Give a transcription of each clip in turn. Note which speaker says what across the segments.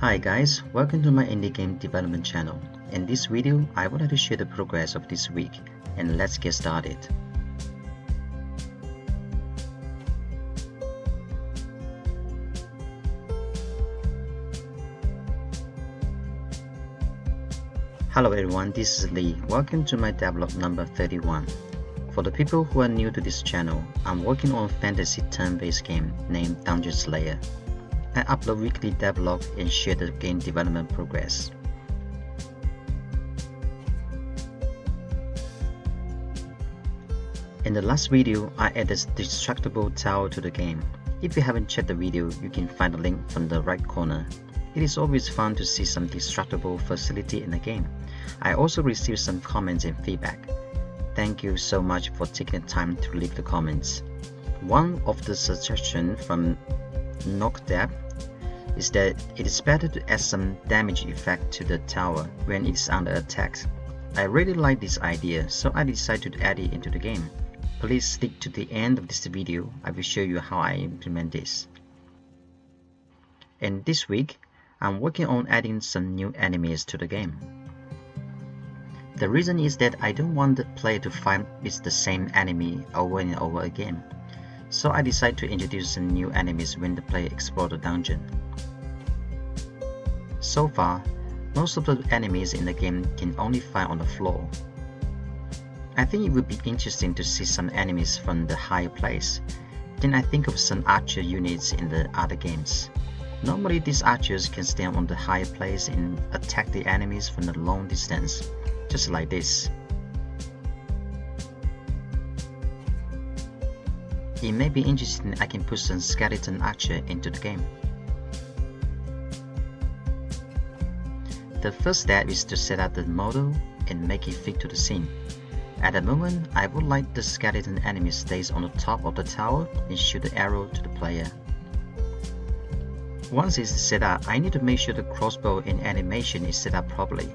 Speaker 1: Hi guys, welcome to my indie game development channel. In this video, I would like to share the progress of this week, and let's get started. Hello everyone, this is Lee. Welcome to my devlog number 31. For the people who are new to this channel, I'm working on a fantasy turn-based game named Dungeon Slayer. I upload weekly devlog and share the game development progress. In the last video, I added destructible tower to the game. If you haven't checked the video, you can find the link from the right corner. It is always fun to see some destructible facility in the game. I also received some comments and feedback. Thank you so much for taking the time to leave the comments. One of the suggestions from Devlog is that it is better to add some damage effect to the tower when it is under attack. I really like this idea, so I decided to add it into the game. Please stick to the end of this video. I will show you how I implement this. And this week, I'm working on adding some new enemies to the game. The reason is that I don't want the player to fight with the same enemy over and over again. So I decided to introduce some new enemies when the player explores the dungeon. So far, most of the enemies in the game can only fight on the floor. I think it would be interesting to see some enemies from the higher place. Then I think of some archer units in the other games. Normally these archers can stand on the higher place and attack the enemies from a long distance, just like this. It may be interesting. I can put some skeleton archer into the game. The first step is to set up the model and make it fit to the scene. At the moment, I would like the skeleton enemy stays on the top of the tower and shoot the arrow to the player. Once it's set up, I need to make sure the crossbow and animation is set up properly.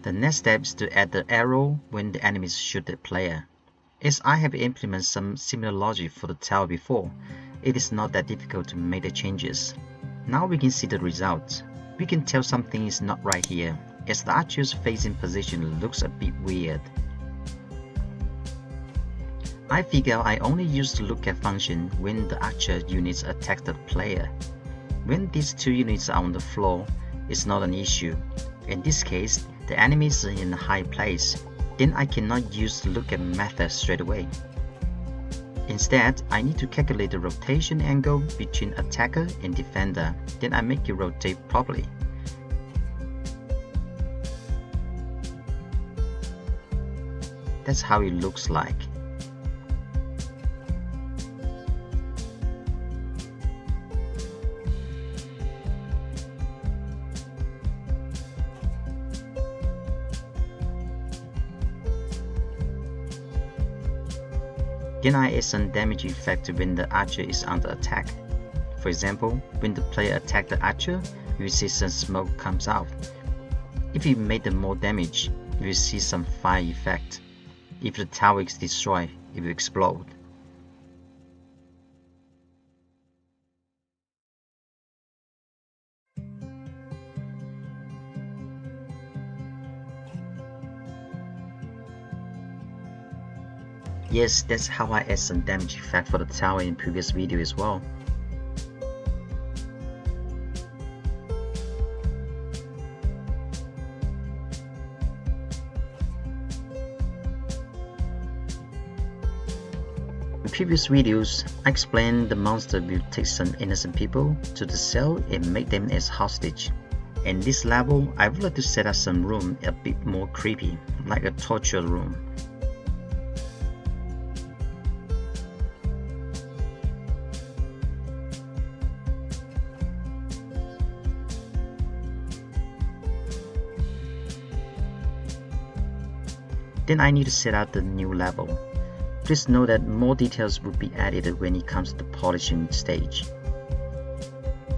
Speaker 1: The next step is to add the arrow when the enemies shoot the player. As I have implemented some similar logic for the tower before, it is not that difficult to make the changes. Now we can see the result. We can tell something is not right here, as the archer's facing position looks a bit weird. I figure I only use the lookat function when the archer units attack the player. When these two units are on the floor, it's not an issue. In this case, the enemies are in a high place, then I cannot use the lookat method straight away. Instead, I need to calculate the rotation angle between attacker and defender, then I make it rotate properly. That's how it looks like. Then I add some damage effect when the archer is under attack. For example, when the player attacks the archer, you will see some smoke comes out. If you make the more damage, you will see some fire effect. If the tower is destroyed, it will explode. Yes, that's how I add some damage effect for the tower in previous video as well. In previous videos, I explained the monster will take some innocent people to the cell and make them as hostage. In this level, I would like to set up some room a bit more creepy, like a torture room. Then I need to set out the new level. Please know that more details will be added when it comes to the polishing stage.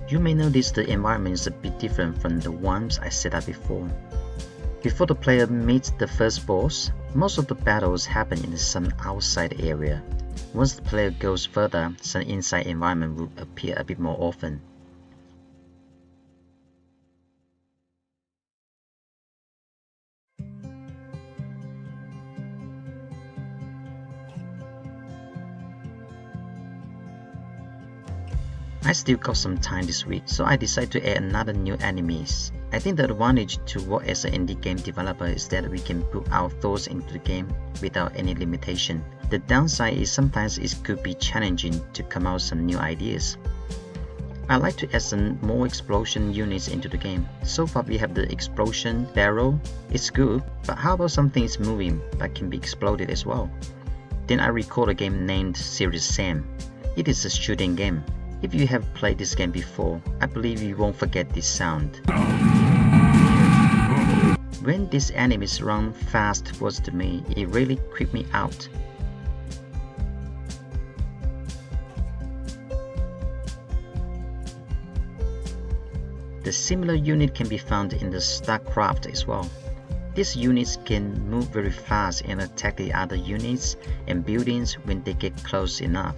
Speaker 1: You may notice the environment is a bit different from the ones I set up before. Before the player meets the first boss, most of the battles happen in some outside area. Once the player goes further, some inside environment will appear a bit more often. I still got some time this week, so I decided to add another new enemies. I think the advantage to work as an indie game developer is that we can put our thoughts into the game without any limitation. The downside is sometimes it could be challenging to come out with some new ideas. I like to add some more explosion units into the game. So far we have the explosion barrel. It's good, but how about something is moving but can be exploded as well? Then I recall a game named Serious Sam. It is a shooting game. If you have played this game before, I believe you won't forget this sound. When these enemies run fast towards me, it really creeped me out. The similar unit can be found in the StarCraft as well. These units can move very fast and attack the other units and buildings when they get close enough.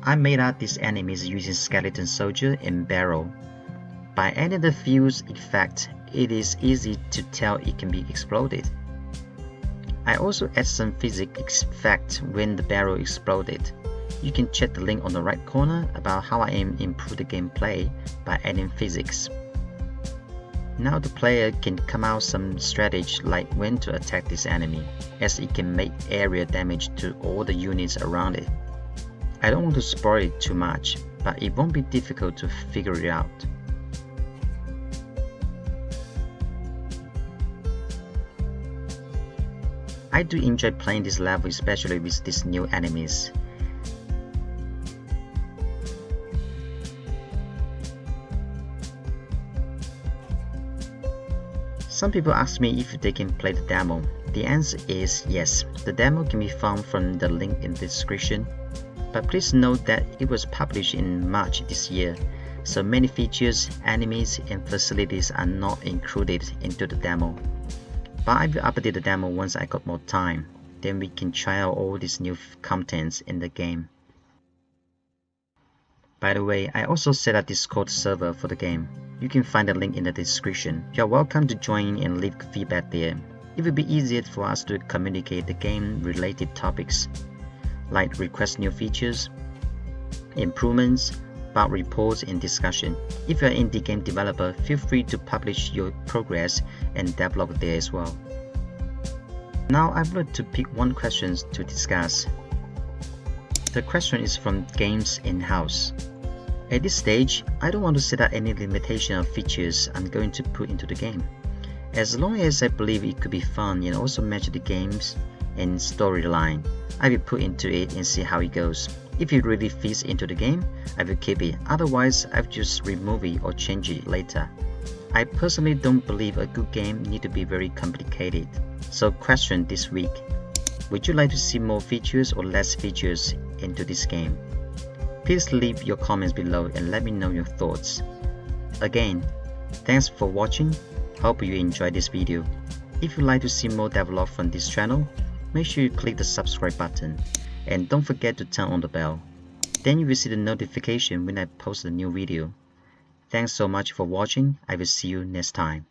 Speaker 1: I made out these enemies using Skeleton Soldier and Barrel. By adding the fuse effect, it is easy to tell it can be exploded. I also add some physics effect when the barrel exploded. You can check the link on the right corner about how I aim improve the gameplay by adding physics. Now the player can come out some strategy like when to attack this enemy, as it can make area damage to all the units around it. I don't want to spoil it too much, but it won't be difficult to figure it out. I do enjoy playing this level, especially with these new enemies. Some people ask me if they can play the demo. The answer is yes. The demo can be found from the link in the description. But please note that it was published in March this year, so many features, enemies, and facilities are not included into the demo. But I will update the demo once I got more time, then we can try out all these new contents in the game. By the way, I also set up Discord server for the game. You can find the link in the description. You are welcome to join and leave feedback there. It will be easier for us to communicate the game related topics, like request new features, improvements, bug reports, and discussion. If you're an indie game developer, feel free to publish your progress and Devlog there as well. Now I would like to pick one question to discuss. The question is from Games In-House. At this stage, I don't want to set up any limitation of features I'm going to put into the game. As long as I believe it could be fun and also match the games and storyline, I will put into it and see how it goes. If it really fits into the game, I will keep it. Otherwise, I will just remove it or change it later. I personally don't believe a good game need to be very complicated. So question this week: would you like to see more features or less features into this game? Please leave your comments below and let me know your thoughts. Again, thanks for watching. Hope you enjoyed this video. If you'd like to see more devlog from this channel, make sure you click the subscribe button and don't forget to turn on the bell. Then you will see the notification when I post a new video. Thanks so much for watching. I will see you next time.